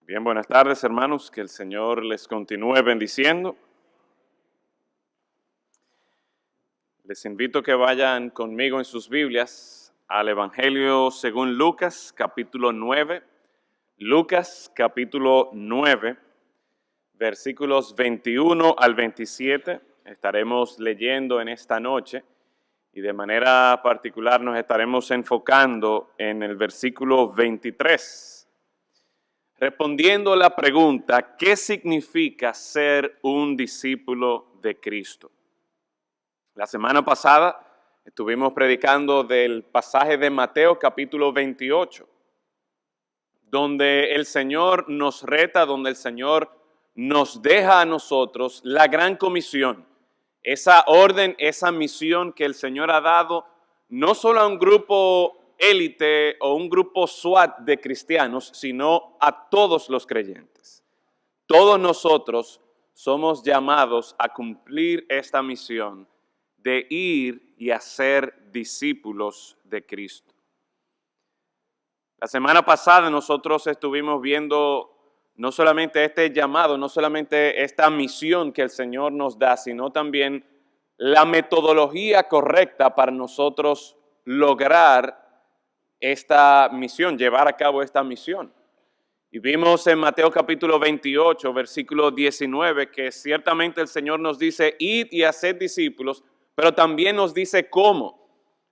Bien, buenas tardes, hermanos. Que el Señor les continúe bendiciendo. Les invito a que vayan conmigo en sus Biblias al Evangelio según Lucas, capítulo 9. Lucas, capítulo 9, versículos 21 al 27. Estaremos leyendo en esta noche y de manera particular nos estaremos enfocando en el versículo 23. Respondiendo a la pregunta, ¿qué significa ser un discípulo de Cristo? La semana pasada estuvimos predicando del pasaje de Mateo capítulo 28, donde el Señor nos reta, donde el Señor nos deja a nosotros la gran comisión, esa orden, esa misión que el Señor ha dado no solo a un grupo élite o un grupo SWAT de cristianos, sino a todos los creyentes. Todos nosotros somos llamados a cumplir esta misión de ir y hacer discípulos de Cristo. La semana pasada nosotros estuvimos viendo no solamente este llamado, no solamente esta misión que el Señor nos da, sino también la metodología correcta para nosotros lograr esta misión, llevar a cabo esta misión. Y vimos en Mateo capítulo 28, versículo 19, que ciertamente el Señor nos dice, id y haced discípulos, pero también nos dice cómo.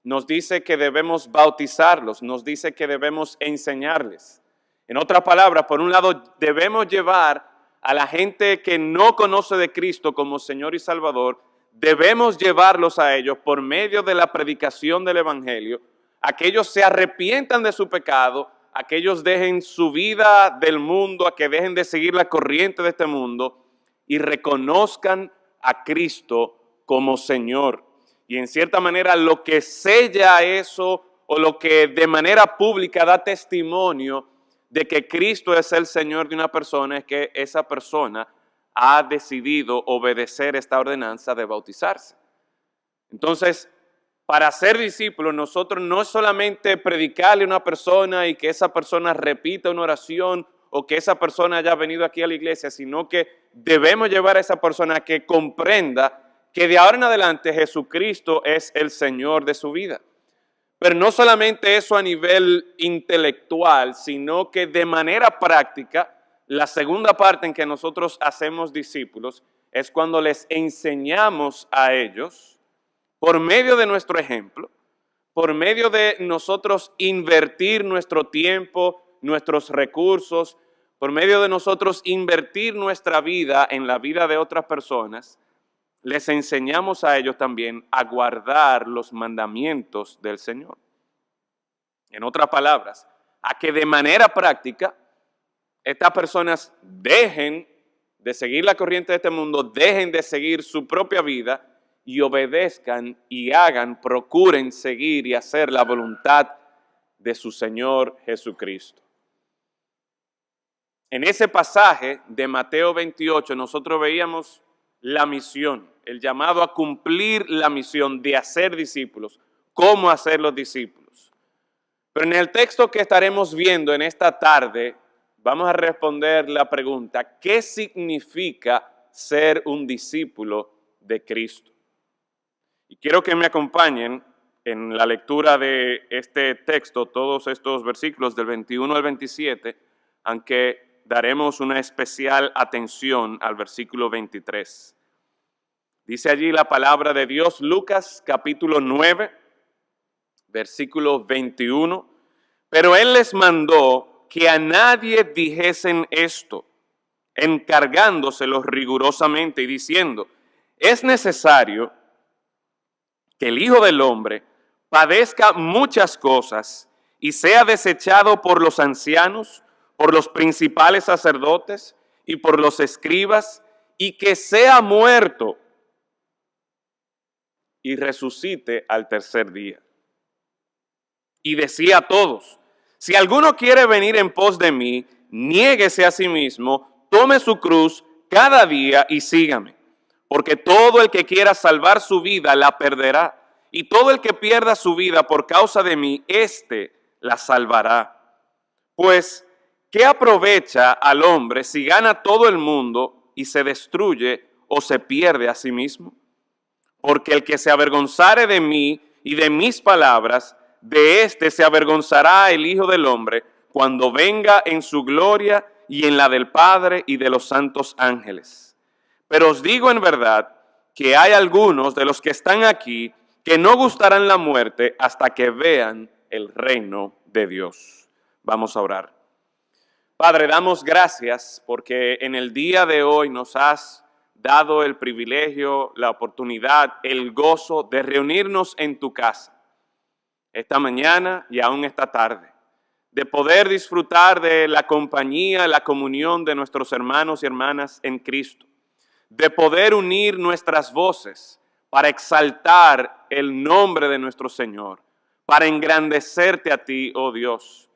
Nos dice que debemos bautizarlos, nos dice que debemos enseñarles. En otras palabras, por un lado, debemos llevar a la gente que no conoce de Cristo como Señor y Salvador, debemos llevarlos a ellos por medio de la predicación del Evangelio, a que ellos se arrepientan de su pecado, a que ellos dejen su vida del mundo, a que dejen de seguir la corriente de este mundo y reconozcan a Cristo como Señor. Y en cierta manera lo que sella eso o lo que de manera pública da testimonio de que Cristo es el Señor de una persona es que esa persona ha decidido obedecer esta ordenanza de bautizarse. Entonces, para ser discípulos, nosotros no es solamente predicarle a una persona y que esa persona repita una oración o que esa persona haya venido aquí a la iglesia, sino que debemos llevar a esa persona a que comprenda que de ahora en adelante Jesucristo es el Señor de su vida. Pero no solamente eso a nivel intelectual, sino que de manera práctica, la segunda parte en que nosotros hacemos discípulos es cuando les enseñamos a ellos, por medio de nuestro ejemplo, por medio de nosotros invertir nuestro tiempo, nuestros recursos, por medio de nosotros invertir nuestra vida en la vida de otras personas, les enseñamos a ellos también a guardar los mandamientos del Señor. En otras palabras, a que de manera práctica estas personas dejen de seguir la corriente de este mundo, dejen de seguir su propia vida y obedezcan y hagan, procuren seguir y hacer la voluntad de su Señor Jesucristo. En ese pasaje de Mateo 28 nosotros veíamos la misión, el llamado a cumplir la misión de hacer discípulos, cómo hacer los discípulos. Pero en el texto que estaremos viendo en esta tarde, vamos a responder la pregunta, ¿qué significa ser un discípulo de Cristo? Y quiero que me acompañen en la lectura de este texto, todos estos versículos del 21 al 27, aunque daremos una especial atención al versículo 23. Dice allí la palabra de Dios, Lucas capítulo 9, versículo 21. Pero él les mandó que a nadie dijesen esto, encargándoselos rigurosamente y diciendo, es necesario que el Hijo del Hombre padezca muchas cosas y sea desechado por los ancianos, por los principales sacerdotes y por los escribas, y que sea muerto y resucite al tercer día. Y decía a todos, si alguno quiere venir en pos de mí, niéguese a sí mismo, tome su cruz cada día y sígame. Porque todo el que quiera salvar su vida la perderá, y todo el que pierda su vida por causa de mí, éste la salvará. Pues, ¿qué aprovecha al hombre si gana todo el mundo y se destruye o se pierde a sí mismo? Porque el que se avergonzare de mí y de mis palabras, de éste se avergonzará el Hijo del Hombre cuando venga en su gloria y en la del Padre y de los santos ángeles. Pero os digo en verdad que hay algunos de los que están aquí que no gustarán la muerte hasta que vean el reino de Dios. Vamos a orar. Padre, damos gracias porque en el día de hoy nos has dado el privilegio, la oportunidad, el gozo de reunirnos en tu casa, esta mañana y aún esta tarde, de poder disfrutar de la compañía, la comunión de nuestros hermanos y hermanas en Cristo, de poder unir nuestras voces para exaltar el nombre de nuestro Señor, para engrandecerte a ti, oh Dios.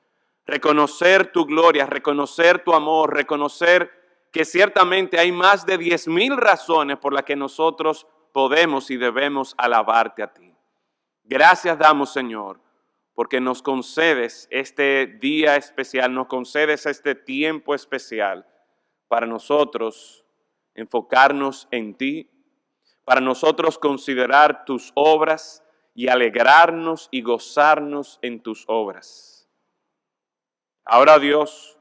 Reconocer tu gloria, reconocer tu amor, reconocer que ciertamente hay más de 10,000 razones por las que nosotros podemos y debemos alabarte a ti. Gracias damos, Señor, porque nos concedes este día especial, nos concedes este tiempo especial para nosotros enfocarnos en ti, para nosotros considerar tus obras y alegrarnos y gozarnos en tus obras. Ahora, Dios,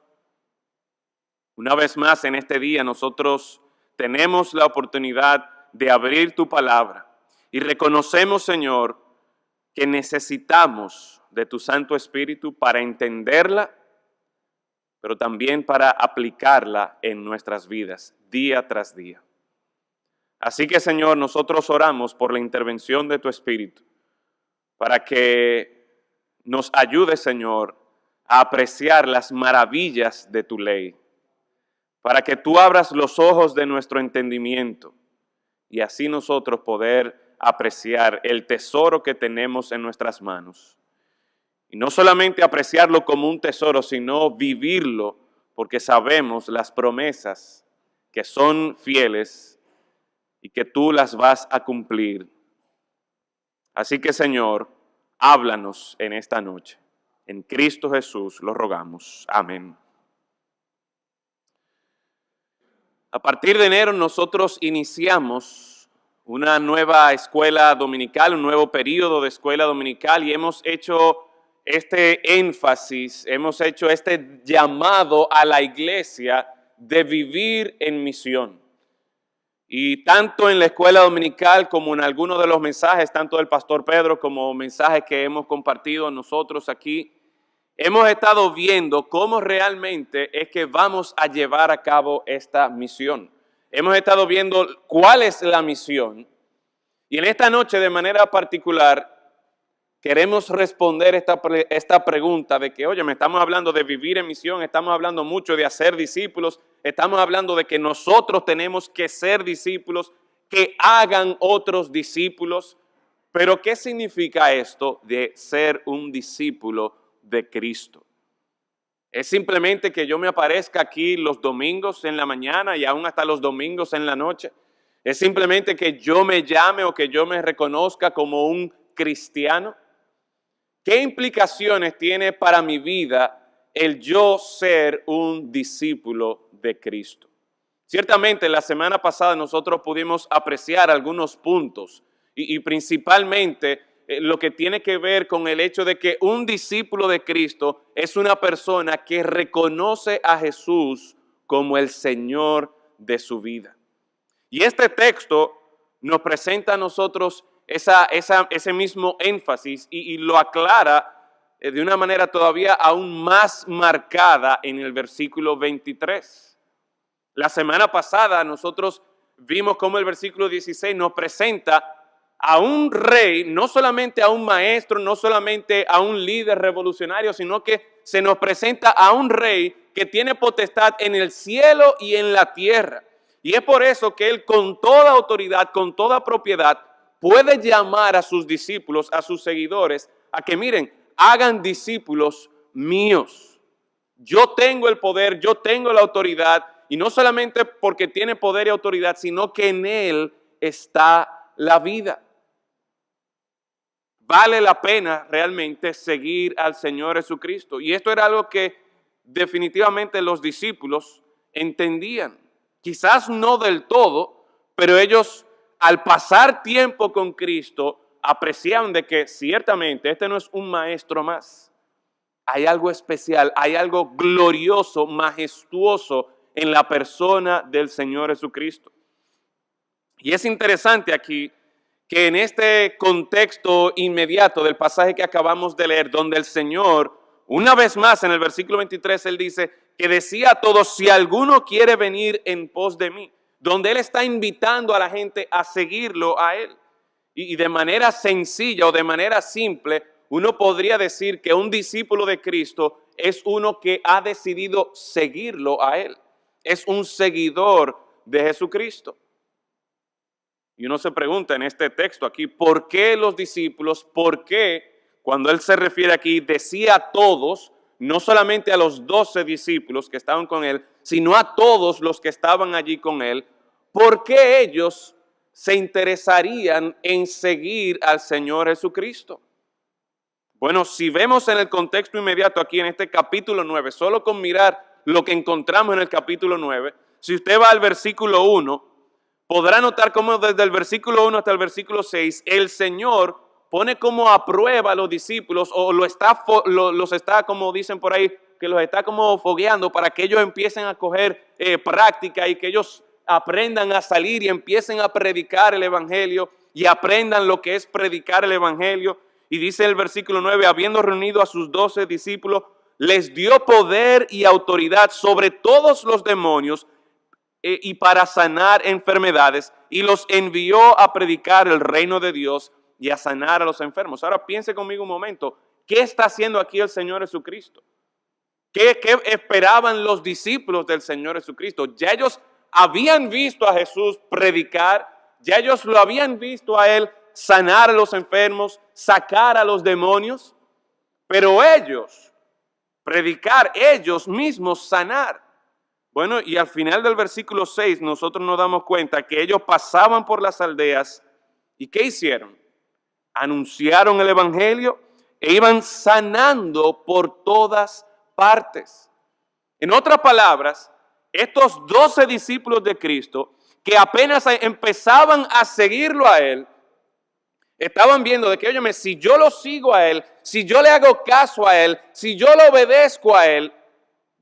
una vez más en este día nosotros tenemos la oportunidad de abrir tu palabra y reconocemos, Señor, que necesitamos de tu Santo Espíritu para entenderla, pero también para aplicarla en nuestras vidas día tras día. Así que, Señor, nosotros oramos por la intervención de tu Espíritu para que nos ayude, Señor, a apreciar las maravillas de tu ley, para que tú abras los ojos de nuestro entendimiento y así nosotros poder apreciar el tesoro que tenemos en nuestras manos. Y no solamente apreciarlo como un tesoro, sino vivirlo, porque sabemos las promesas que son fieles y que tú las vas a cumplir. Así que, Señor, háblanos en esta noche. En Cristo Jesús lo rogamos. Amén. A partir de enero nosotros iniciamos una nueva escuela dominical, un nuevo periodo de escuela dominical y hemos hecho este énfasis, hemos hecho este llamado a la iglesia de vivir en misión. Y tanto en la escuela dominical como en algunos de los mensajes, tanto del pastor Pedro como mensajes que hemos compartido nosotros aquí, hemos estado viendo cómo realmente es que vamos a llevar a cabo esta misión. Hemos estado viendo cuál es la misión. Y en esta noche, de manera particular, queremos responder esta pregunta de que, oye, me estamos hablando de vivir en misión, estamos hablando mucho de hacer discípulos, estamos hablando de que nosotros tenemos que ser discípulos, que hagan otros discípulos. Pero, ¿qué significa esto de ser un discípulo de Cristo? ¿Es simplemente que yo me aparezca aquí los domingos en la mañana y aún hasta los domingos en la noche? ¿Es simplemente que yo me llame o que yo me reconozca como un cristiano? ¿Qué implicaciones tiene para mi vida el yo ser un discípulo de Cristo? Ciertamente, la semana pasada nosotros pudimos apreciar algunos puntos y principalmente lo que tiene que ver con el hecho de que un discípulo de Cristo es una persona que reconoce a Jesús como el Señor de su vida. Y este texto nos presenta a nosotros ese mismo énfasis y lo aclara de una manera todavía aún más marcada en el versículo 23. La semana pasada nosotros vimos cómo el versículo 16 nos presenta a un rey, no solamente a un maestro, no solamente a un líder revolucionario, sino que se nos presenta a un rey que tiene potestad en el cielo y en la tierra. Y es por eso que él con toda autoridad, con toda propiedad, puede llamar a sus discípulos, a sus seguidores, a que miren, hagan discípulos míos. Yo tengo el poder, yo tengo la autoridad, y no solamente porque tiene poder y autoridad, sino que en él está la vida. Vale la pena realmente seguir al Señor Jesucristo. Y esto era algo que definitivamente los discípulos entendían. Quizás no del todo, pero ellos al pasar tiempo con Cristo apreciaban de que ciertamente este no es un maestro más. Hay algo especial, hay algo glorioso, majestuoso en la persona del Señor Jesucristo. Y es interesante aquí que en este contexto inmediato del pasaje que acabamos de leer, donde el Señor, una vez más en el versículo 23, Él dice que decía a todos, si alguno quiere venir en pos de mí, donde Él está invitando a la gente a seguirlo a Él. Y de manera sencilla o de manera simple, uno podría decir que un discípulo de Cristo es uno que ha decidido seguirlo a Él. Es un seguidor de Jesucristo. Y uno se pregunta en este texto aquí, ¿por qué los discípulos, por qué cuando Él se refiere aquí, decía a todos, no solamente a los 12 discípulos que estaban con Él, sino a todos los que estaban allí con Él, ¿por qué ellos se interesarían en seguir al Señor Jesucristo? Bueno, si vemos en el contexto inmediato aquí en este capítulo 9, solo con mirar lo que encontramos en el capítulo 9, si usted va al versículo 1, podrá notar cómo desde el versículo 1 hasta el versículo 6, el Señor pone como a prueba a los discípulos o los está, como dicen por ahí, que los está como fogueando para que ellos empiecen a coger práctica y que ellos aprendan a salir y empiecen a predicar el Evangelio y aprendan lo que es predicar el Evangelio. Y dice el versículo 9, habiendo reunido a sus 12 discípulos, les dio poder y autoridad sobre todos los demonios y para sanar enfermedades, y los envió a predicar el reino de Dios y a sanar a los enfermos. Ahora piense conmigo un momento, ¿qué está haciendo aquí el Señor Jesucristo? ¿Qué esperaban los discípulos del Señor Jesucristo? Ya ellos habían visto a Jesús predicar, ya ellos lo habían visto a Él sanar a los enfermos, sacar a los demonios, pero ellos, predicar, ellos mismos sanar. Bueno, y al final del versículo 6 nosotros nos damos cuenta que ellos pasaban por las aldeas y ¿qué hicieron? Anunciaron el Evangelio e iban sanando por todas partes. En otras palabras, estos 12 discípulos de Cristo que apenas empezaban a seguirlo a Él, estaban viendo de que, óyeme, si yo lo sigo a Él, si yo le hago caso a Él, si yo le obedezco a Él,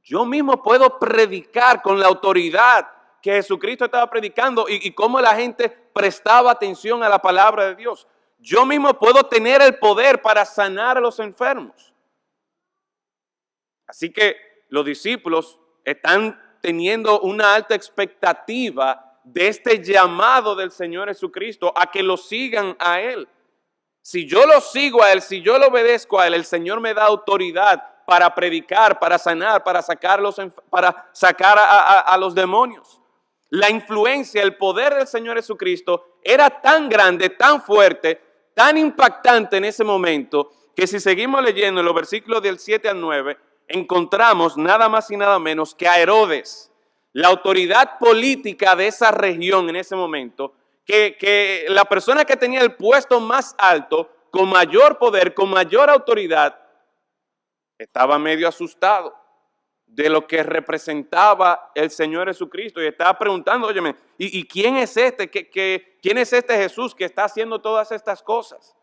yo mismo puedo predicar con la autoridad que Jesucristo estaba predicando y cómo la gente prestaba atención a la palabra de Dios. Yo mismo puedo tener el poder para sanar a los enfermos. Así que los discípulos están teniendo una alta expectativa de este llamado del Señor Jesucristo a que lo sigan a Él. Si yo lo sigo a Él, si yo lo obedezco a Él, el Señor me da autoridad para predicar, para sanar, para sacar a los demonios. La influencia, el poder del Señor Jesucristo era tan grande, tan fuerte, tan impactante en ese momento, que si seguimos leyendo en los versículos del 7 al 9, encontramos nada más y nada menos que a Herodes, la autoridad política de esa región en ese momento, que la persona que tenía el puesto más alto, con mayor poder, con mayor autoridad, estaba medio asustado de lo que representaba el Señor Jesucristo y estaba preguntando, óyeme, ¿y quién es este? ¿Quién es este Jesús que está haciendo todas estas cosas?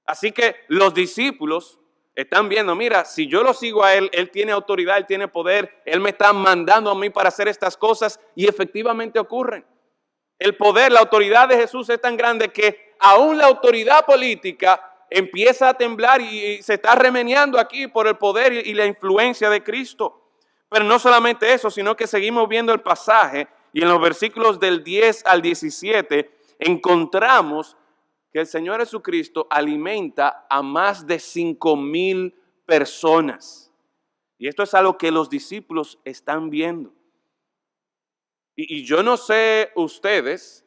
Así que los discípulos están viendo, mira, si yo lo sigo a Él, Él tiene autoridad, Él tiene poder, Él me está mandando a mí para hacer estas cosas y efectivamente ocurren. El poder, la autoridad de Jesús es tan grande que aún la autoridad política empieza a temblar y se está remeneando aquí por el poder y la influencia de Cristo. Pero no solamente eso, sino que seguimos viendo el pasaje y en los versículos del 10 al 17 encontramos que el Señor Jesucristo alimenta a más de 5,000 personas. Y esto es algo que los discípulos están viendo. Y yo no sé ustedes,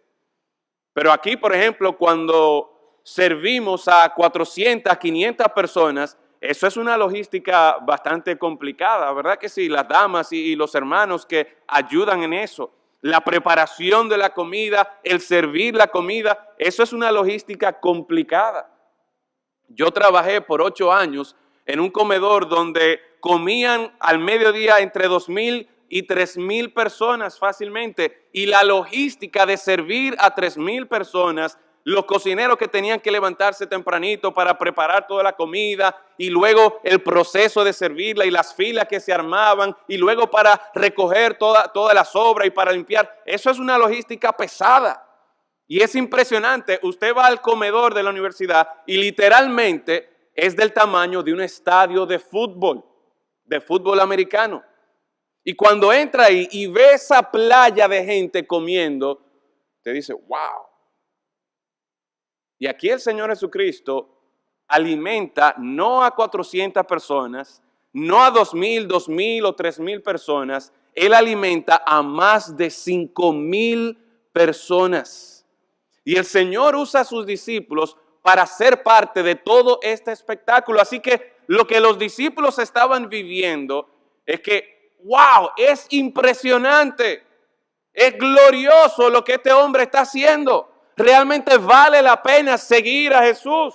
pero aquí, por ejemplo, cuando servimos a 400, 500 personas, eso es una logística bastante complicada, ¿verdad que sí? Las damas y los hermanos que ayudan en eso. La preparación de la comida, el servir la comida, eso es una logística complicada. Yo trabajé por 8 años en un comedor donde comían al mediodía entre 2,000 y 3,000 personas fácilmente. Y la logística de servir a 3,000 personas, los cocineros que tenían que levantarse tempranito para preparar toda la comida y luego el proceso de servirla y las filas que se armaban y luego para recoger toda la sobra y para limpiar. Eso es una logística pesada. Y es impresionante. Usted va al comedor de la universidad y literalmente es del tamaño de un estadio de fútbol americano. Y cuando entra ahí y ve esa playa de gente comiendo, te dice, wow. Y aquí el Señor Jesucristo alimenta no a 400 personas, no a 2,000, 2,000 o 3,000 personas. Él alimenta a más de 5,000 personas. Y el Señor usa a sus discípulos para ser parte de todo este espectáculo. Así que lo que los discípulos estaban viviendo es que, wow, es impresionante, es glorioso lo que este hombre está haciendo. Realmente vale la pena seguir a Jesús.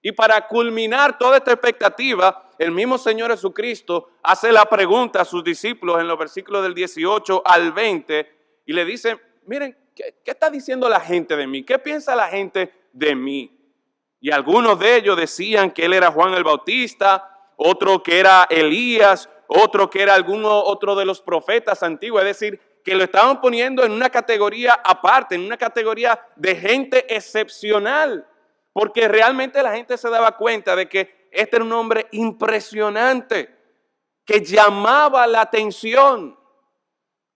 Y para culminar toda esta expectativa, el mismo Señor Jesucristo hace la pregunta a sus discípulos en los versículos del 18 al 20 y le dice, miren, ¿qué está diciendo la gente de mí? ¿Qué piensa la gente de mí? Y algunos de ellos decían que él era Juan el Bautista, otro que era Elías, otro que era otro de los profetas antiguos, es decir, que lo estaban poniendo en una categoría aparte, en una categoría de gente excepcional, porque realmente la gente se daba cuenta de que este era un hombre impresionante, que llamaba la atención.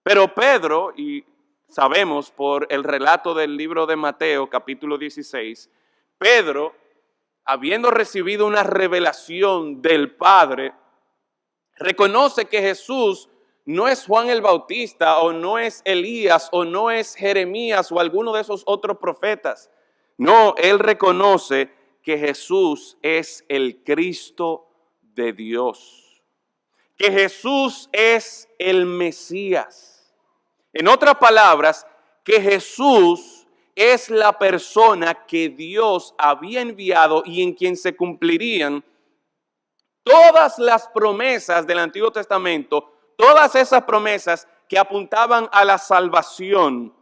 Pero Pedro, y sabemos por el relato del libro de Mateo, capítulo 16, Pedro, habiendo recibido una revelación del Padre, reconoce que Jesús no es Juan el Bautista, o no es Elías, o no es Jeremías, o alguno de esos otros profetas. No, él reconoce que Jesús es el Cristo de Dios, que Jesús es el Mesías. En otras palabras, que Jesús es la persona que Dios había enviado y en quien se cumplirían todas las promesas del Antiguo Testamento, todas esas promesas que apuntaban a la salvación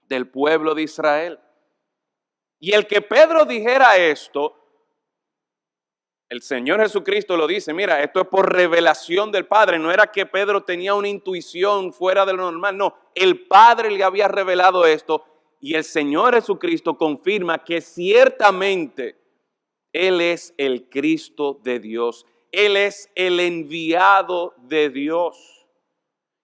del pueblo de Israel. Y el que Pedro dijera esto, el Señor Jesucristo lo dice, mira, esto es por revelación del Padre. No era que Pedro tenía una intuición fuera de lo normal, no. El Padre le había revelado esto y el Señor Jesucristo confirma que ciertamente Él es el Cristo de Dios. Él es el enviado de Dios.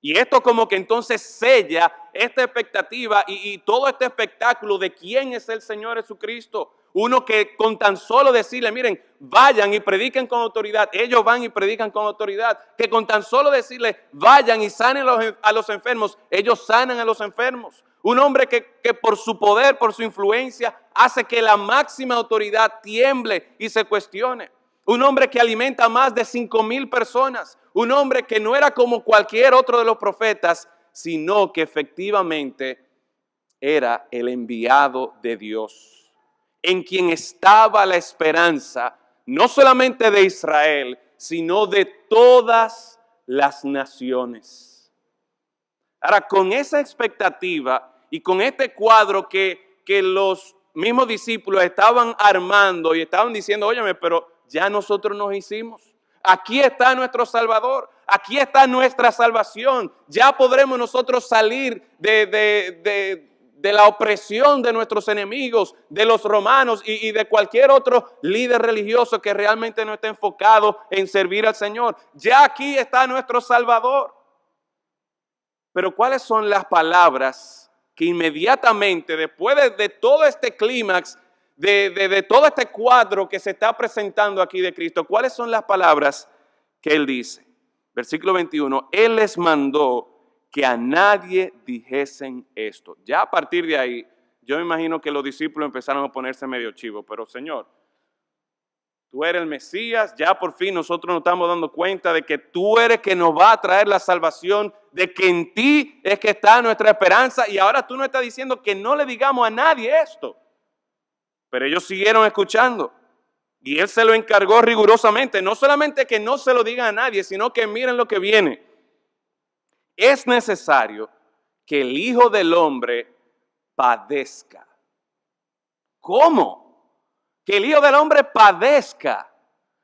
Y esto como que entonces sella esta expectativa y todo este espectáculo de quién es el Señor Jesucristo. Uno que con tan solo decirle, miren, vayan y prediquen con autoridad. Ellos van y predican con autoridad. Que con tan solo decirle, vayan y sanen a los enfermos. Ellos sanan a los enfermos. Un hombre que por su poder, por su influencia, hace que la máxima autoridad tiemble y se cuestione. Un hombre que alimenta a más de 5,000 personas. Un hombre que no era como cualquier otro de los profetas, sino que efectivamente era el enviado de Dios, en quien estaba la esperanza, no solamente de Israel, sino de todas las naciones. Ahora, con esa expectativa y con este cuadro que los mismos discípulos estaban armando y estaban diciendo, óyeme, pero ya nosotros nos hicimos. Aquí está nuestro Salvador, aquí está nuestra salvación. Ya podremos nosotros salir de la opresión de nuestros enemigos, de los romanos y de cualquier otro líder religioso que realmente no esté enfocado en servir al Señor. Ya aquí está nuestro Salvador. Pero ¿cuáles son las palabras que inmediatamente, después de todo este clímax, de todo este cuadro que se está presentando aquí de Cristo, cuáles son las palabras que Él dice? Versículo 21, Él les mandó que a nadie dijesen esto. Ya a partir de ahí, yo me imagino que los discípulos empezaron a ponerse medio chivos, pero Señor, Tú eres el Mesías, ya por fin nosotros nos estamos dando cuenta de que Tú eres que nos va a traer la salvación, de que en Ti es que está nuestra esperanza y ahora Tú nos estás diciendo que no le digamos a nadie esto. Pero ellos siguieron escuchando. Y él se lo encargó rigurosamente. No solamente que no se lo diga a nadie, sino que miren lo que viene. Es necesario que el Hijo del Hombre padezca. ¿Cómo? Que el Hijo del Hombre padezca.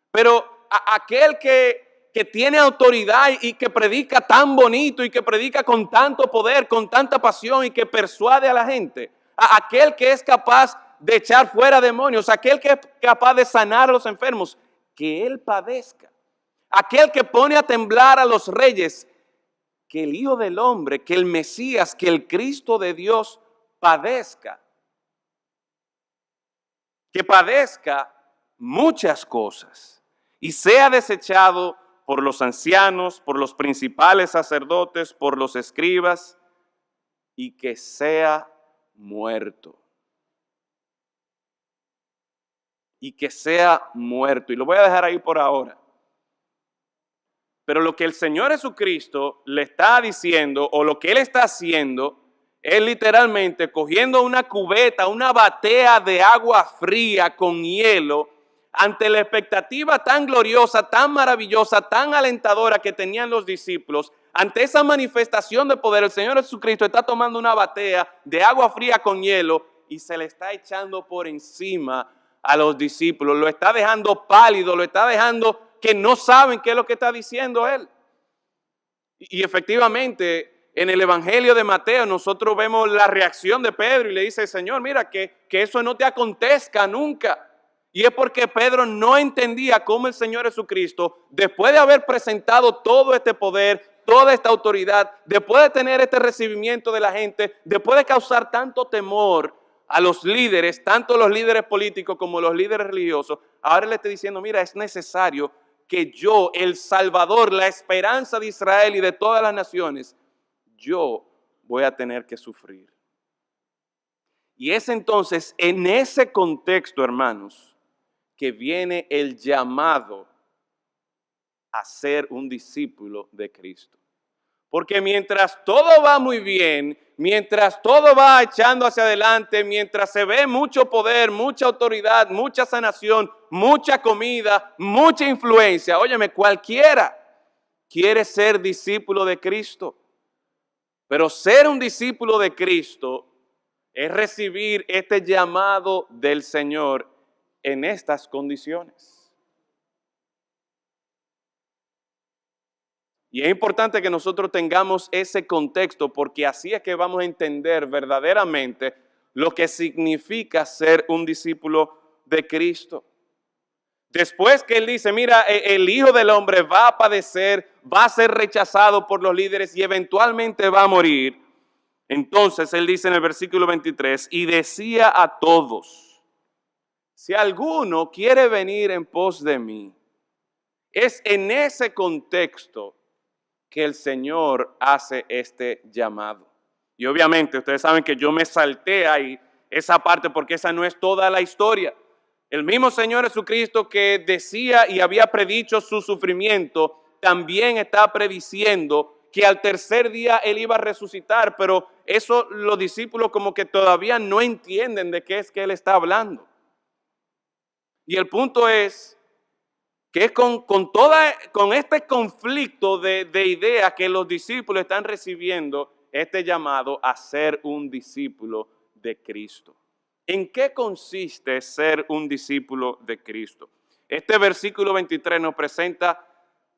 Pero aquel que tiene autoridad y que predica tan bonito y que predica con tanto poder, con tanta pasión y que persuade a la gente, aquel que es capaz de echar fuera demonios, aquel que es capaz de sanar a los enfermos, que él padezca. Aquel que pone a temblar a los reyes, que el Hijo del Hombre, que el Mesías, que el Cristo de Dios padezca. Que padezca muchas cosas y sea desechado por los ancianos, por los principales sacerdotes, por los escribas, y que sea muerto. Y que sea muerto. Y lo voy a dejar ahí por ahora. Pero lo que el Señor Jesucristo le está diciendo, o lo que Él está haciendo, es literalmente cogiendo una cubeta, una batea de agua fría con hielo, ante la expectativa tan gloriosa, tan maravillosa, tan alentadora que tenían los discípulos. Ante esa manifestación de poder, el Señor Jesucristo está tomando una batea de agua fría con hielo y se le está echando por encima a los discípulos. Lo está dejando pálido, lo está dejando que no saben qué es lo que está diciendo Él. Y efectivamente, en el Evangelio de Mateo nosotros vemos la reacción de Pedro y le dice, Señor, mira, que eso no te acontezca nunca. Y es porque Pedro no entendía cómo el Señor Jesucristo, después de haber presentado todo este poder, toda esta autoridad, después de tener este recibimiento de la gente, después de causar tanto temor a los líderes, tanto los líderes políticos como los líderes religiosos, ahora le está diciendo, mira, es necesario que yo, el Salvador, la esperanza de Israel y de todas las naciones, yo voy a tener que sufrir. Y es entonces en ese contexto, hermanos, que viene el llamado a ser un discípulo de Cristo. Porque mientras todo va muy bien, mientras todo va echando hacia adelante, mientras se ve mucho poder, mucha autoridad, mucha sanación, mucha comida, mucha influencia, óyeme, cualquiera quiere ser discípulo de Cristo. Pero ser un discípulo de Cristo es recibir este llamado del Señor en estas condiciones. Y es importante que nosotros tengamos ese contexto porque así es que vamos a entender verdaderamente lo que significa ser un discípulo de Cristo. Después que Él dice, mira, el Hijo del Hombre va a padecer, va a ser rechazado por los líderes y eventualmente va a morir. Entonces Él dice en el versículo 23, y decía a todos, si alguno quiere venir en pos de mí, es en ese contexto que el Señor hace este llamado. Y obviamente ustedes saben que yo me salté ahí esa parte porque esa no es toda la historia. El mismo Señor Jesucristo que decía y había predicho su sufrimiento, también está prediciendo que al tercer día Él iba a resucitar, pero eso los discípulos como que todavía no entienden de qué es que Él está hablando. Y el punto es que es con este conflicto de ideas que los discípulos están recibiendo este llamado a ser un discípulo de Cristo. ¿En qué consiste ser un discípulo de Cristo? Este versículo 23 nos presenta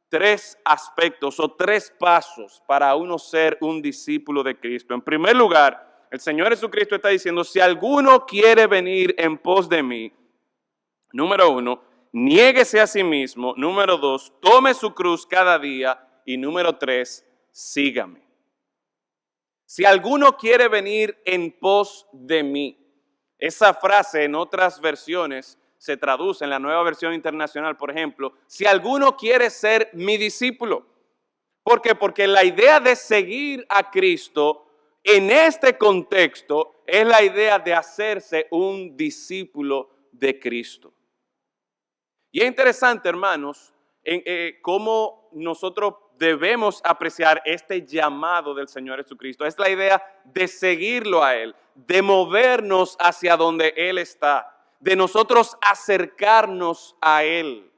tres aspectos o tres pasos para uno ser un discípulo de Cristo. En primer lugar, el Señor Jesucristo está diciendo, si alguno quiere venir en pos de mí, número uno, niéguese a sí mismo. Número dos, tome su cruz cada día. Y número tres, sígame. Si alguno quiere venir en pos de mí. Esa frase en otras versiones se traduce en la Nueva Versión Internacional, por ejemplo, si alguno quiere ser mi discípulo. ¿Por qué? Porque la idea de seguir a Cristo en este contexto es la idea de hacerse un discípulo de Cristo. Y es interesante, hermanos, cómo nosotros debemos apreciar este llamado del Señor Jesucristo. Es la idea de seguirlo a Él, de movernos hacia donde Él está, de nosotros acercarnos a Él.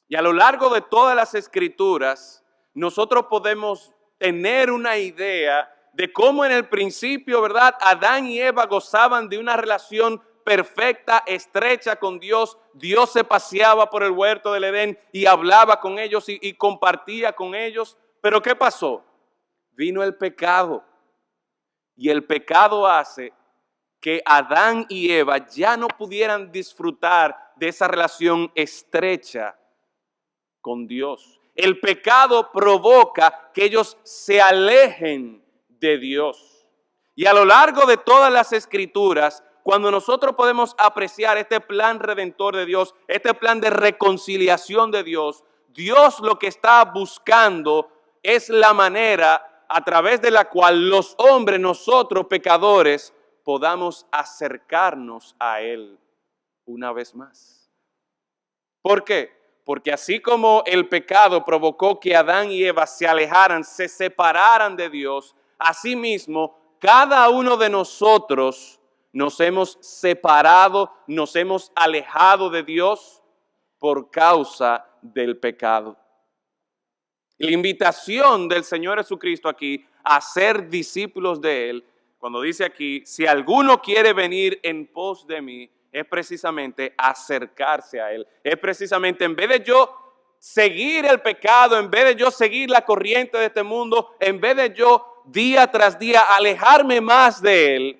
Y a lo largo de todas las Escrituras, nosotros podemos tener una idea de cómo en el principio, ¿verdad?, Adán y Eva gozaban de una relación perfecta, estrecha con Dios. Dios se paseaba por el huerto del Edén y hablaba con ellos y compartía con ellos. Pero ¿qué pasó? Vino el pecado. Y el pecado hace que Adán y Eva ya no pudieran disfrutar de esa relación estrecha con Dios. El pecado provoca que ellos se alejen de Dios. Y a lo largo de todas las Escrituras, cuando nosotros podemos apreciar este plan redentor de Dios, este plan de reconciliación de Dios, Dios lo que está buscando es la manera a través de la cual los hombres, nosotros pecadores, podamos acercarnos a Él una vez más. ¿Por qué? Porque así como el pecado provocó que Adán y Eva se alejaran, se separaran de Dios, asimismo, cada uno de nosotros nos hemos separado, nos hemos alejado de Dios por causa del pecado. La invitación del Señor Jesucristo aquí a ser discípulos de Él, cuando dice aquí, si alguno quiere venir en pos de mí, es precisamente acercarse a Él. Es precisamente en vez de yo seguir el pecado, en vez de yo seguir la corriente de este mundo, en vez de yo día tras día alejarme más de Él,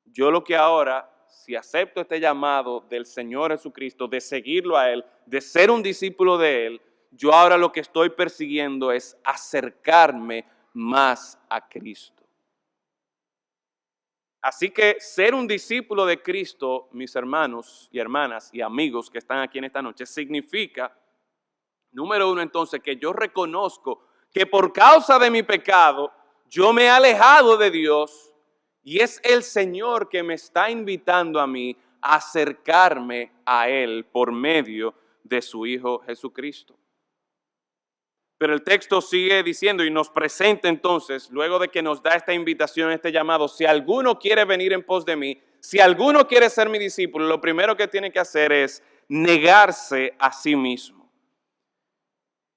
yo lo que ahora, si acepto este llamado del Señor Jesucristo, de seguirlo a Él, de ser un discípulo de Él, yo ahora lo que estoy persiguiendo es acercarme más a Cristo. Así que ser un discípulo de Cristo, mis hermanos y hermanas y amigos que están aquí en esta noche, significa, número uno entonces, que yo reconozco que por causa de mi pecado, yo me he alejado de Dios y es el Señor que me está invitando a mí a acercarme a Él por medio de su Hijo Jesucristo. Pero el texto sigue diciendo y nos presenta entonces, luego de que nos da esta invitación, este llamado, si alguno quiere venir en pos de mí, si alguno quiere ser mi discípulo, lo primero que tiene que hacer es negarse a sí mismo.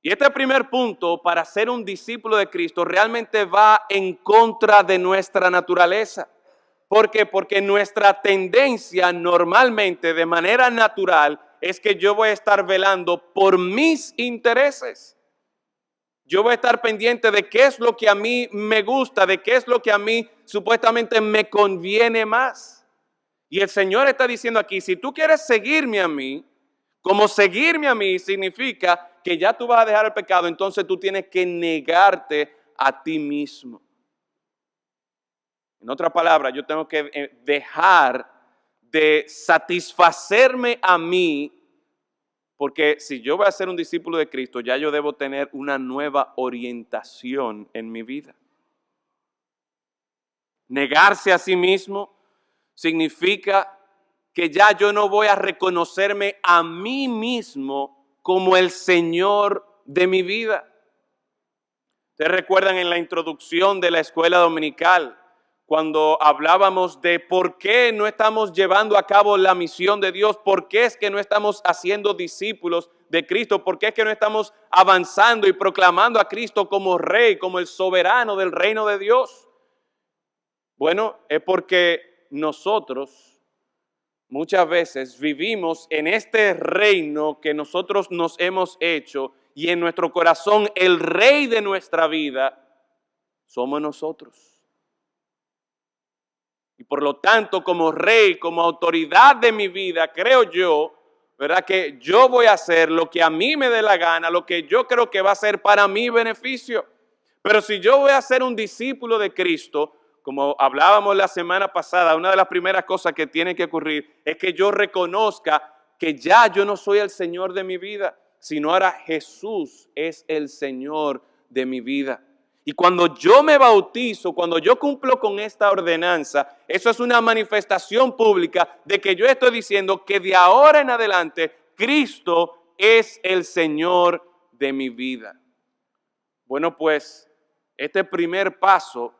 Y este primer punto, para ser un discípulo de Cristo, realmente va en contra de nuestra naturaleza. ¿Por qué? Porque nuestra tendencia normalmente, de manera natural, es que yo voy a estar velando por mis intereses. Yo voy a estar pendiente de qué es lo que a mí me gusta, de qué es lo que a mí supuestamente me conviene más. Y el Señor está diciendo aquí, si tú quieres seguirme a mí, como seguirme a mí significa que ya tú vas a dejar el pecado, entonces tú tienes que negarte a ti mismo. En otras palabras, yo tengo que dejar de satisfacerme a mí. Porque si yo voy a ser un discípulo de Cristo, ya yo debo tener una nueva orientación en mi vida. Negarse a sí mismo significa que ya yo no voy a reconocerme a mí mismo como el Señor de mi vida. Ustedes recuerdan en la introducción de la escuela dominical, cuando hablábamos de por qué no estamos llevando a cabo la misión de Dios, por qué es que no estamos haciendo discípulos de Cristo, por qué es que no estamos avanzando y proclamando a Cristo como Rey, como el soberano del reino de Dios. Bueno, es porque nosotros muchas veces vivimos en este reino que nosotros nos hemos hecho y en nuestro corazón el Rey de nuestra vida somos nosotros. Y por lo tanto, como rey, como autoridad de mi vida, creo yo, ¿verdad?, que yo voy a hacer lo que a mí me dé la gana, lo que yo creo que va a ser para mi beneficio. Pero si yo voy a ser un discípulo de Cristo, como hablábamos la semana pasada, una de las primeras cosas que tiene que ocurrir es que yo reconozca que ya yo no soy el Señor de mi vida, sino ahora Jesús es el Señor de mi vida. Y cuando yo me bautizo, cuando yo cumplo con esta ordenanza, eso es una manifestación pública de que yo estoy diciendo que de ahora en adelante Cristo es el Señor de mi vida. Bueno, pues este primer paso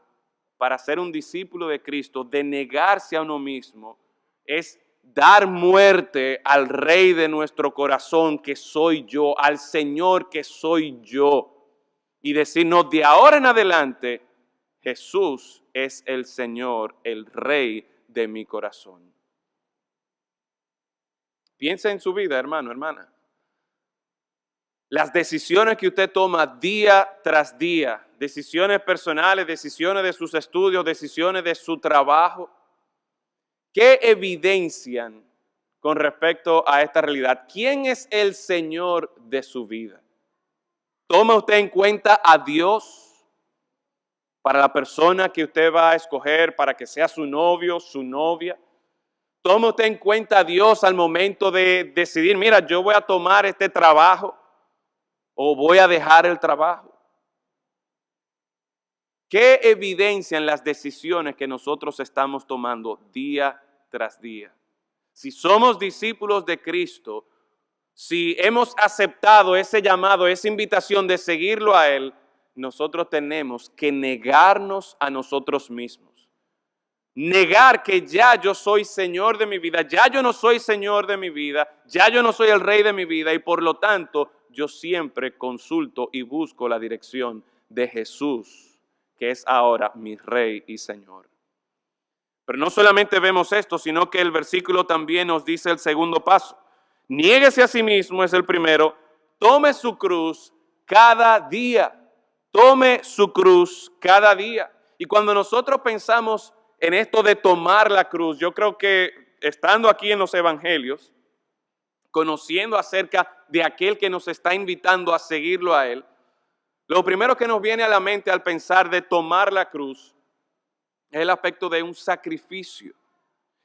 para ser un discípulo de Cristo, de negarse a uno mismo, es dar muerte al Rey de nuestro corazón, que soy yo, al Señor, que soy yo. Y decirnos de ahora en adelante, Jesús es el Señor, el Rey de mi corazón. Piensa en su vida, hermano, hermana. Las decisiones que usted toma día tras día, decisiones personales, decisiones de sus estudios, decisiones de su trabajo, ¿qué evidencian con respecto a esta realidad? ¿Quién es el Señor de su vida? ¿Toma usted en cuenta a Dios para la persona que usted va a escoger para que sea su novio, su novia? ¿Toma usted en cuenta a Dios al momento de decidir, mira, yo voy a tomar este trabajo o voy a dejar el trabajo? ¿Qué evidencian las decisiones que nosotros estamos tomando día tras día? Si somos discípulos de Cristo, si hemos aceptado ese llamado, esa invitación de seguirlo a Él, nosotros tenemos que negarnos a nosotros mismos. Negar que ya yo soy Señor de mi vida, ya yo no soy Señor de mi vida, ya yo no soy el Rey de mi vida y por lo tanto yo siempre consulto y busco la dirección de Jesús, que es ahora mi Rey y Señor. Pero no solamente vemos esto, sino que el versículo también nos dice el segundo paso. Niéguese a sí mismo es el primero, tome su cruz cada día, tome su cruz cada día. Y cuando nosotros pensamos en esto de tomar la cruz, yo creo que estando aquí en los evangelios, conociendo acerca de aquel que nos está invitando a seguirlo a Él, lo primero que nos viene a la mente al pensar de tomar la cruz es el aspecto de un sacrificio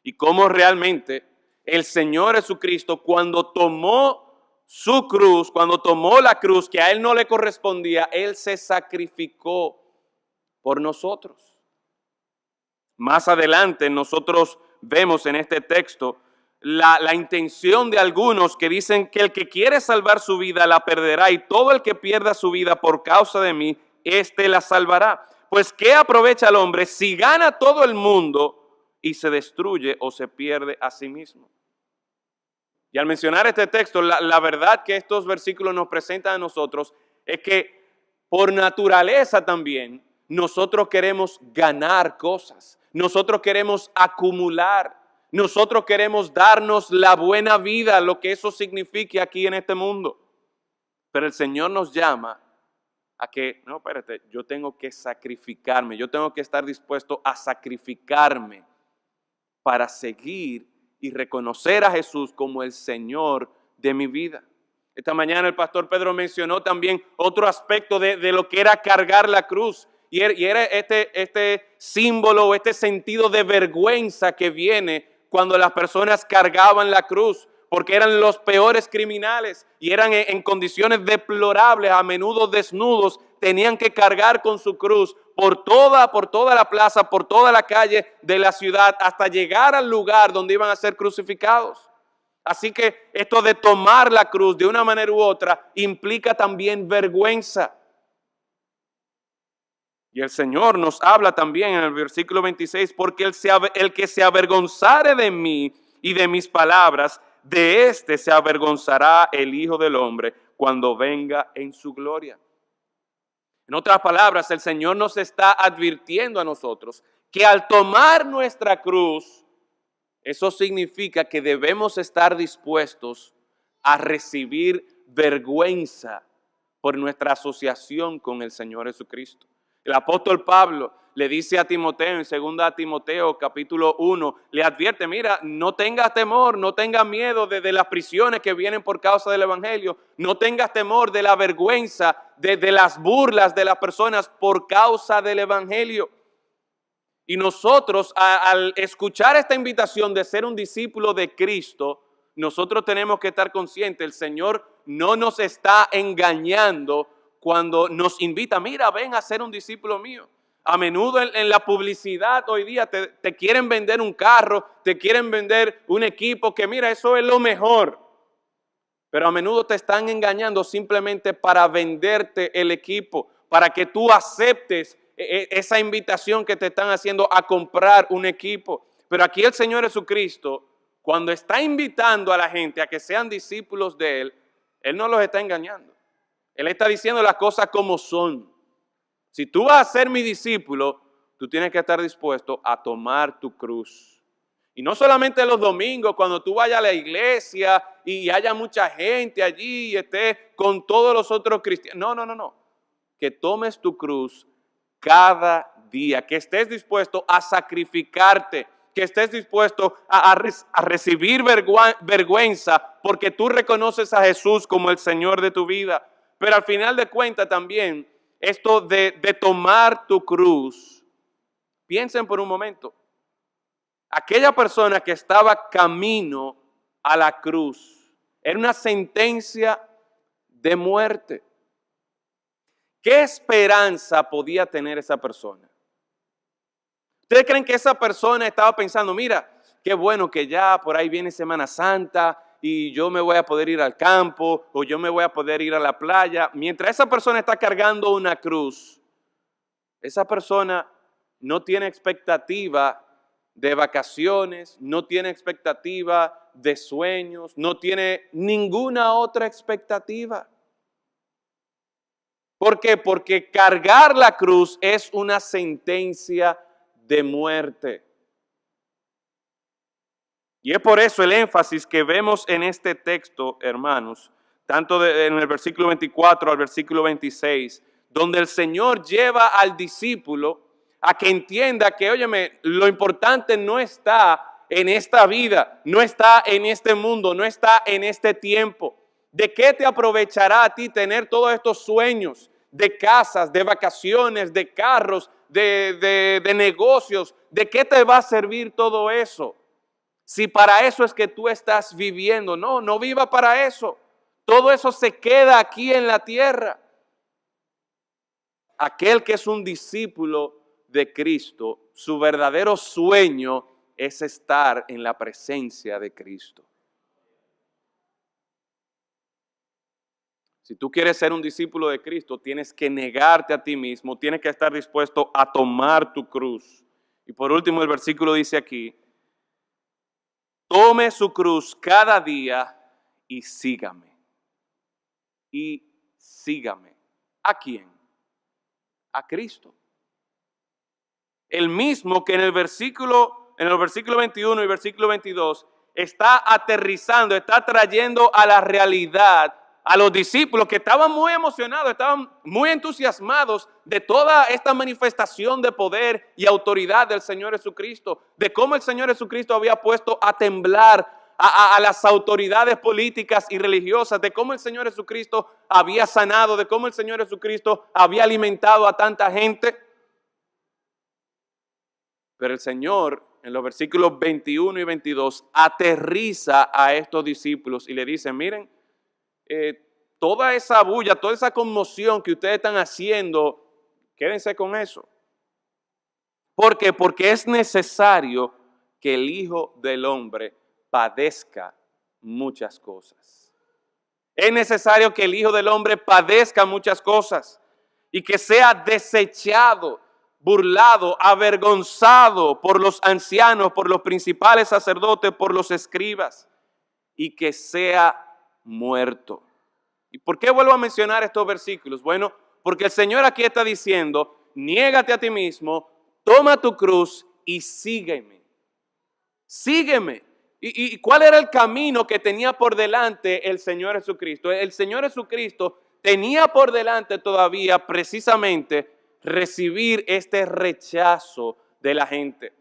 y cómo realmente el Señor Jesucristo, cuando tomó su cruz, cuando tomó la cruz que a Él no le correspondía, Él se sacrificó por nosotros. Más adelante nosotros vemos en este texto la intención de algunos que dicen que el que quiere salvar su vida la perderá y todo el que pierda su vida por causa de mí, éste la salvará. Pues ¿qué aprovecha el hombre si gana todo el mundo y se destruye o se pierde a sí mismo? Y al mencionar este texto, la verdad que estos versículos nos presentan a nosotros es que por naturaleza también nosotros queremos ganar cosas, nosotros queremos acumular, nosotros queremos darnos la buena vida, lo que eso signifique aquí en este mundo. Pero el Señor nos llama a que, no, espérate, yo tengo que sacrificarme, yo tengo que estar dispuesto a sacrificarme para seguir y reconocer a Jesús como el Señor de mi vida. Esta mañana el pastor Pedro mencionó también otro aspecto de lo que era cargar la cruz. Y era este símbolo, este sentido de vergüenza que viene cuando las personas cargaban la cruz, porque eran los peores criminales y eran en condiciones deplorables, a menudo desnudos, tenían que cargar con su cruz por toda la plaza, por toda la calle de la ciudad, hasta llegar al lugar donde iban a ser crucificados. Así que esto de tomar la cruz de una manera u otra implica también vergüenza. Y el Señor nos habla también en el versículo 26, porque el que se avergonzare de mí y de mis palabras, de éste se avergonzará el Hijo del Hombre cuando venga en su gloria. En otras palabras, el Señor nos está advirtiendo a nosotros que al tomar nuestra cruz, eso significa que debemos estar dispuestos a recibir vergüenza por nuestra asociación con el Señor Jesucristo. El apóstol Pablo le dice a Timoteo, en 2 Timoteo capítulo 1, le advierte, mira, no tengas temor, no tengas miedo de las prisiones que vienen por causa del Evangelio, no tengas temor de la vergüenza, de las burlas de las personas por causa del Evangelio. Y nosotros, al escuchar esta invitación de ser un discípulo de Cristo, nosotros tenemos que estar conscientes, el Señor no nos está engañando cuando nos invita, mira, ven a ser un discípulo mío. A menudo en la publicidad hoy día te quieren vender un carro, te quieren vender un equipo que mira, eso es lo mejor. Pero a menudo te están engañando simplemente para venderte el equipo, para que tú aceptes esa invitación que te están haciendo a comprar un equipo. Pero aquí el Señor Jesucristo cuando está invitando a la gente a que sean discípulos de Él no los está engañando. Él está diciendo las cosas como son. Si tú vas a ser mi discípulo, tú tienes que estar dispuesto a tomar tu cruz. Y no solamente los domingos, cuando tú vayas a la iglesia y haya mucha gente allí y estés con todos los otros cristianos. No. Que tomes tu cruz cada día, que estés dispuesto a sacrificarte, que estés dispuesto a recibir vergüenza porque tú reconoces a Jesús como el Señor de tu vida. Pero al final de cuentas también, esto de tomar tu cruz, piensen por un momento, aquella persona que estaba camino a la cruz, era una sentencia de muerte. ¿Qué esperanza podía tener esa persona? ¿Ustedes creen que esa persona estaba pensando, mira, qué bueno que ya por ahí viene Semana Santa y yo me voy a poder ir al campo o yo me voy a poder ir a la playa? Mientras esa persona está cargando una cruz, esa persona no tiene expectativa de vacaciones, no tiene expectativa de sueños, no tiene ninguna otra expectativa. ¿Por qué? Porque cargar la cruz es una sentencia de muerte. Y es por eso el énfasis que vemos en este texto, hermanos, tanto en el versículo 24 al versículo 26, donde el Señor lleva al discípulo a que entienda que, óyeme, lo importante no está en esta vida, no está en este mundo, no está en este tiempo. ¿De qué te aprovechará a ti tener todos estos sueños de casas, de vacaciones, de carros, de negocios? ¿De qué te va a servir todo eso? Si para eso es que tú estás viviendo. No viva para eso. Todo eso se queda aquí en la tierra. Aquel que es un discípulo de Cristo, su verdadero sueño es estar en la presencia de Cristo. Si tú quieres ser un discípulo de Cristo, tienes que negarte a ti mismo, tienes que estar dispuesto a tomar tu cruz. Y por último, el versículo dice aquí, tome su cruz cada día y sígame. Y sígame. ¿A quién? A Cristo. El mismo que en el versículo 21 y versículo 22 está aterrizando, está trayendo a la realidad a los discípulos que estaban muy emocionados, estaban muy entusiasmados de toda esta manifestación de poder y autoridad del Señor Jesucristo, de cómo el Señor Jesucristo había puesto a temblar a las autoridades políticas y religiosas, de cómo el Señor Jesucristo había sanado, de cómo el Señor Jesucristo había alimentado a tanta gente. Pero el Señor, en los versículos 21 y 22, aterriza a estos discípulos y le dice, miren, toda esa bulla, toda esa conmoción que ustedes están haciendo, quédense con eso. ¿Por qué? Porque es necesario que el Hijo del Hombre padezca muchas cosas. Es necesario que el Hijo del Hombre padezca muchas cosas y que sea desechado, burlado, avergonzado por los ancianos, por los principales sacerdotes, por los escribas, y que sea muerto. ¿Y por qué vuelvo a mencionar estos versículos? Bueno, porque el Señor aquí está diciendo, niégate a ti mismo, toma tu cruz y sígueme. Sígueme. ¿Y cuál era el camino que tenía por delante el Señor Jesucristo? El Señor Jesucristo tenía por delante todavía precisamente recibir este rechazo de la gente.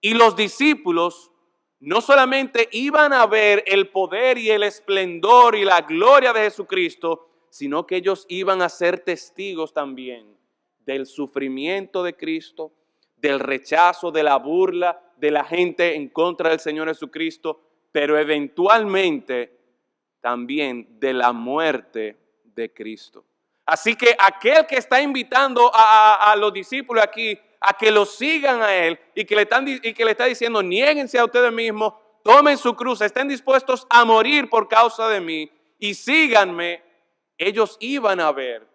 Y los discípulos no solamente iban a ver el poder y el esplendor y la gloria de Jesucristo, sino que ellos iban a ser testigos también del sufrimiento de Cristo, del rechazo, de la burla de la gente en contra del Señor Jesucristo, pero eventualmente también de la muerte de Cristo. Así que aquel que está invitando a los discípulos aquí a que lo sigan a Él y que le está diciendo, niéguense a ustedes mismos, tomen su cruz, estén dispuestos a morir por causa de mí y síganme, ellos iban a ver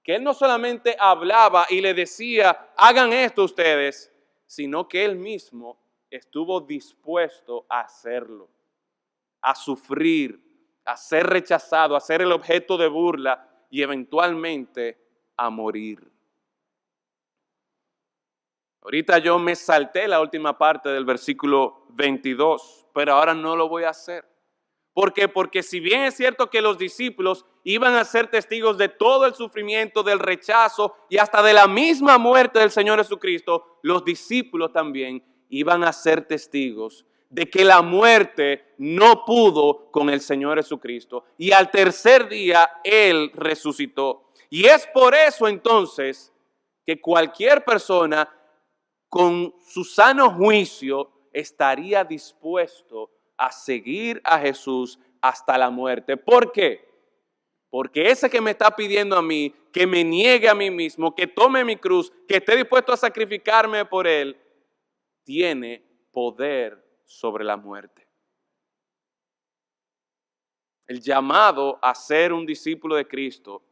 que Él no solamente hablaba y le decía, hagan esto ustedes, sino que Él mismo estuvo dispuesto a hacerlo, a sufrir, a ser rechazado, a ser el objeto de burla y eventualmente a morir. Ahorita yo me salté la última parte del versículo 22, pero ahora no lo voy a hacer. ¿Por qué? Porque si bien es cierto que los discípulos iban a ser testigos de todo el sufrimiento, del rechazo y hasta de la misma muerte del Señor Jesucristo, los discípulos también iban a ser testigos de que la muerte no pudo con el Señor Jesucristo. Y al tercer día Él resucitó. Y es por eso entonces que cualquier persona con su sano juicio estaría dispuesto a seguir a Jesús hasta la muerte. ¿Por qué? Porque ese que me está pidiendo a mí, que me niegue a mí mismo, que tome mi cruz, que esté dispuesto a sacrificarme por él, tiene poder sobre la muerte. El llamado a ser un discípulo de Cristo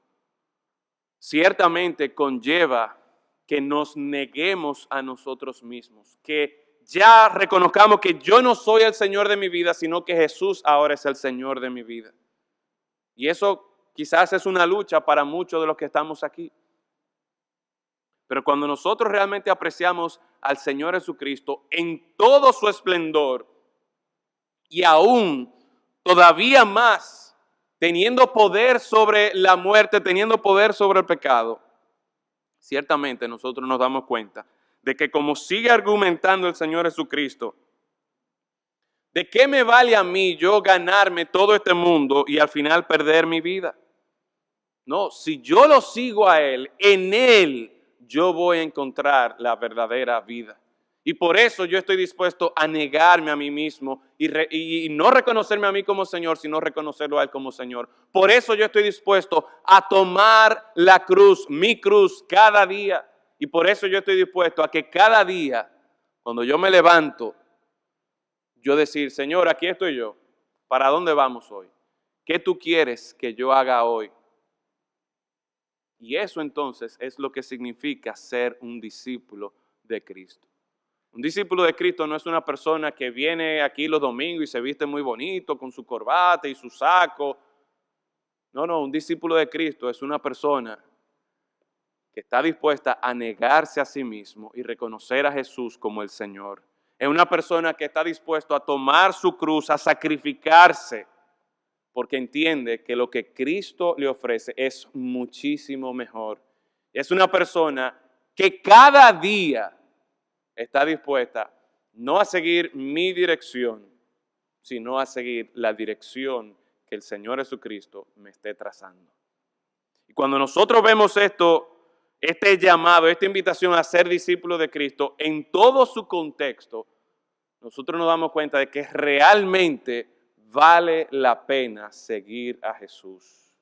ciertamente conlleva que nos neguemos a nosotros mismos, que ya reconozcamos que yo no soy el Señor de mi vida, sino que Jesús ahora es el Señor de mi vida. Y eso quizás es una lucha para muchos de los que estamos aquí. Pero cuando nosotros realmente apreciamos al Señor Jesucristo en todo su esplendor y aún todavía más, teniendo poder sobre la muerte, teniendo poder sobre el pecado, ciertamente nosotros nos damos cuenta de que como sigue argumentando el Señor Jesucristo, ¿de qué me vale a mí yo ganarme todo este mundo y al final perder mi vida? No, si yo lo sigo a Él, en Él yo voy a encontrar la verdadera vida. Y por eso yo estoy dispuesto a negarme a mí mismo y no reconocerme a mí como Señor, sino reconocerlo a Él como Señor. Por eso yo estoy dispuesto a tomar la cruz, mi cruz, cada día. Y por eso yo estoy dispuesto a que cada día, cuando yo me levanto, yo decir, Señor, aquí estoy yo. ¿Para dónde vamos hoy? ¿Qué tú quieres que yo haga hoy? Y eso entonces es lo que significa ser un discípulo de Cristo. Un discípulo de Cristo no es una persona que viene aquí los domingos y se viste muy bonito con su corbata y su saco. No, un discípulo de Cristo es una persona que está dispuesta a negarse a sí mismo y reconocer a Jesús como el Señor. Es una persona que está dispuesta a tomar su cruz, a sacrificarse, porque entiende que lo que Cristo le ofrece es muchísimo mejor. Es una persona que cada día está dispuesta no a seguir mi dirección, sino a seguir la dirección que el Señor Jesucristo me esté trazando. Y cuando nosotros vemos esto, este llamado, esta invitación a ser discípulos de Cristo, en todo su contexto, nosotros nos damos cuenta de que realmente vale la pena seguir a Jesús.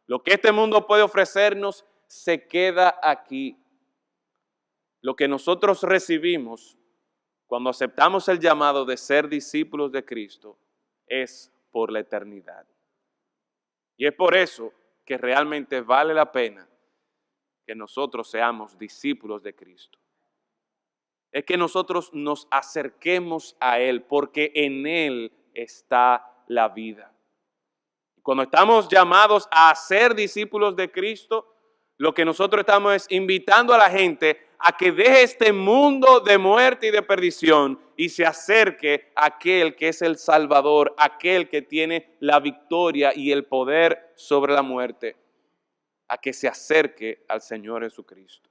Lo que este mundo puede ofrecernos se queda aquí. Lo que nosotros recibimos cuando aceptamos el llamado de ser discípulos de Cristo es por la eternidad. Y es por eso que realmente vale la pena que nosotros seamos discípulos de Cristo. Es que nosotros nos acerquemos a Él, porque en Él está la vida. Cuando estamos llamados a ser discípulos de Cristo, lo que nosotros estamos es invitando a la gente a que deje este mundo de muerte y de perdición y se acerque a aquel que es el Salvador, aquel que tiene la victoria y el poder sobre la muerte, a que se acerque al Señor Jesucristo.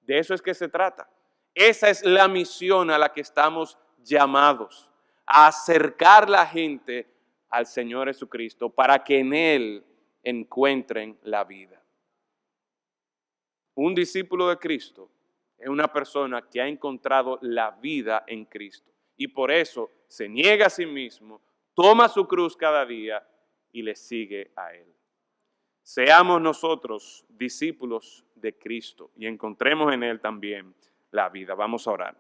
De eso es que se trata. Esa es la misión a la que estamos llamados, a acercar la gente al Señor Jesucristo para que en Él encuentren la vida. Un discípulo de Cristo es una persona que ha encontrado la vida en Cristo y por eso se niega a sí mismo, toma su cruz cada día y le sigue a Él. Seamos nosotros discípulos de Cristo y encontremos en Él también la vida. Vamos a orar.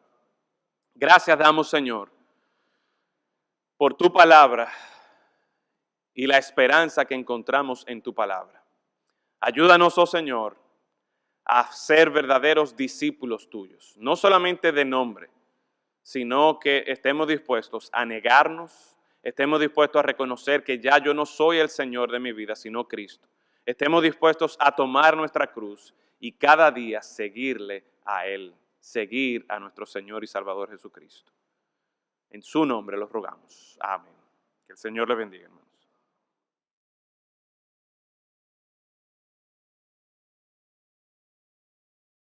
Gracias damos, Señor, por tu palabra y la esperanza que encontramos en tu palabra. Ayúdanos, oh Señor, a ser verdaderos discípulos tuyos, no solamente de nombre, sino que estemos dispuestos a negarnos, estemos dispuestos a reconocer que ya yo no soy el Señor de mi vida, sino Cristo. Estemos dispuestos a tomar nuestra cruz y cada día seguirle a Él, seguir a nuestro Señor y Salvador Jesucristo. En su nombre los rogamos. Amén. Que el Señor le bendiga, hermano.